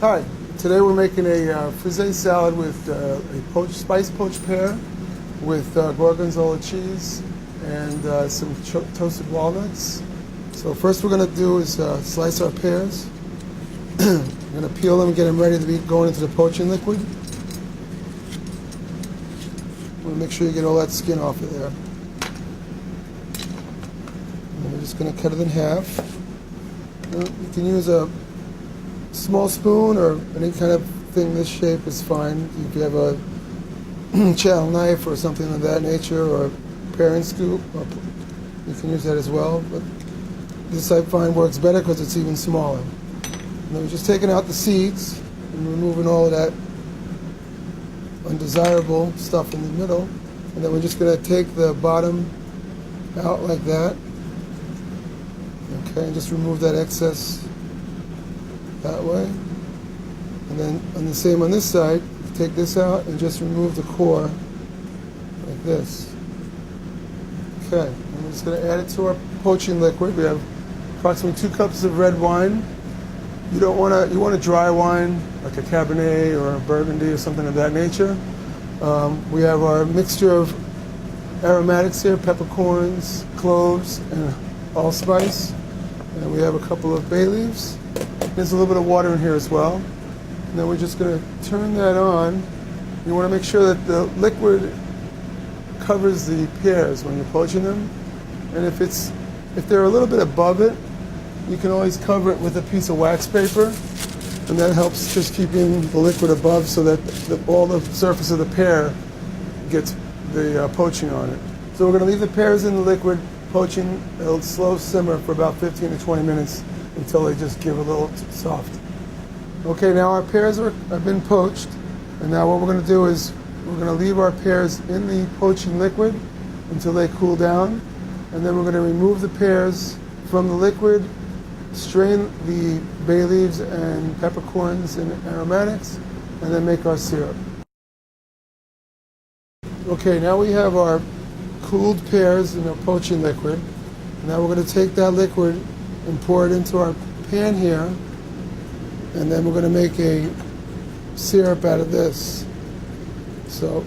Hi, today we're making a Frisée salad with a spiced poached pear with gorgonzola cheese and some toasted walnuts. So first we're going to do is slice our pears. We're going to peel them and get them ready to be going into the poaching liquid. We'll make sure you get all that skin off of there. And we're just going to cut it in half. You can use a small spoon or any kind of thing this shape is fine. If you have a channel knife or something of that nature, or a paring scoop, you can use that as well. But this I find works better because it's even smaller. And then we're just taking out the seeds and removing all of that undesirable stuff in the middle. And then we're just going to take the bottom out like that. Okay, and just remove that excess that way. And then on the same on this side, take this out and just remove the core like this. Okay, and we're just going to add it to our poaching liquid. We have approximately 2 cups of red wine. You want a dry wine like a Cabernet or a Burgundy or something of that nature. We have our mixture of aromatics here, peppercorns, cloves, and allspice. And we have a couple of bay leaves. There's a little bit of water in here as well. And then we're just going to turn that on. You want to make sure that the liquid covers the pears when you're poaching them. And if they're a little bit above it, you can always cover it with a piece of wax paper. And that helps just keeping the liquid above so that all the surface of the pear gets the poaching on it. So we're going to leave the pears in the liquid poaching. It'll slow simmer for about 15 to 20 minutes until they just give a little soft. Okay, now our pears have been poached, and now what we're going to do is we're going to leave our pears in the poaching liquid until they cool down, and then we're going to remove the pears from the liquid, strain the bay leaves and peppercorns and aromatics, and then make our syrup. Okay, now we have our cooled pears in our poaching liquid. Now we're going to take that liquid and pour it into our pan here, and then we're going to make a syrup out of this. So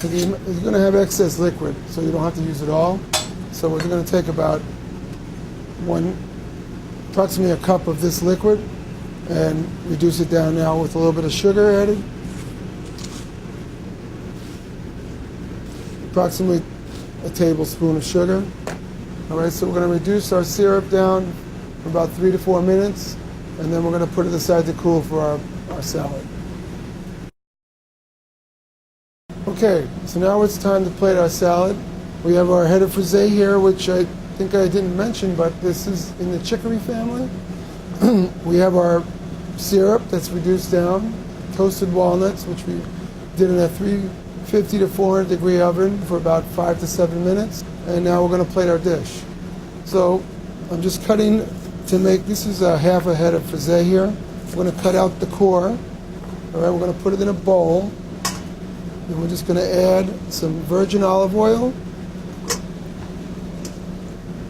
you're going to have excess liquid, so you don't have to use it all. So we're going to take about approximately a cup of this liquid and reduce it down now with a little bit of sugar added. Approximately a tablespoon of sugar. All right, so we're going to reduce our syrup down for about 3 to 4 minutes, and then we're going to put it aside to cool for our salad. Okay, so now it's time to plate our salad. We have our head of Frisée here, which I think I didn't mention, but this is in the chicory family. We have our syrup that's reduced down, toasted walnuts, which we did in a 350 to 400 degree oven for about 5 to 7 minutes. And now we're going to plate our dish. So I'm just cutting to make, this is a half a head of Frisée here. I'm going to cut out the core. All right, we're going to put it in a bowl. And we're just going to add some virgin olive oil,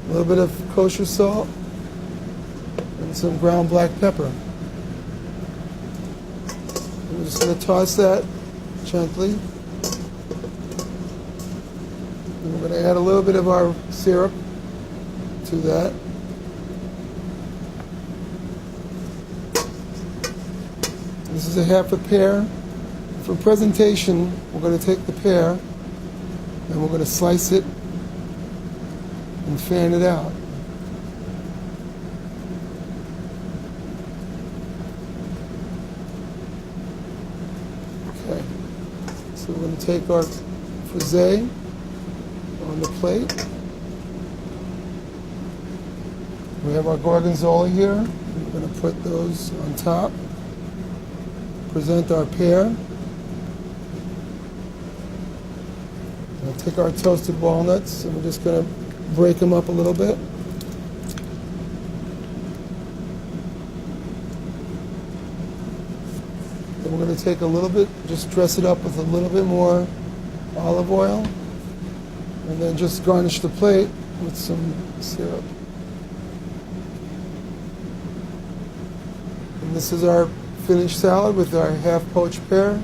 a little bit of kosher salt, and some ground black pepper. And we're just going to toss that gently. And we're going to add a little bit of our syrup to that. This is a half a pear. For presentation, we're going to take the pear and we're going to slice it and fan it out. Okay, so we're going to take our Frisée on the plate. We have our gorgonzola here. We're going to put those on top. Present our pear. We'll take our toasted walnuts and we're just going to break them up a little bit. Then we're going to take a little bit, just dress it up with a little bit more olive oil, and then just garnish the plate with some syrup. And And this is our finished salad with our half poached pear,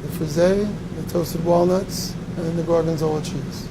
the frisée, the toasted walnuts, and the gorgonzola cheese.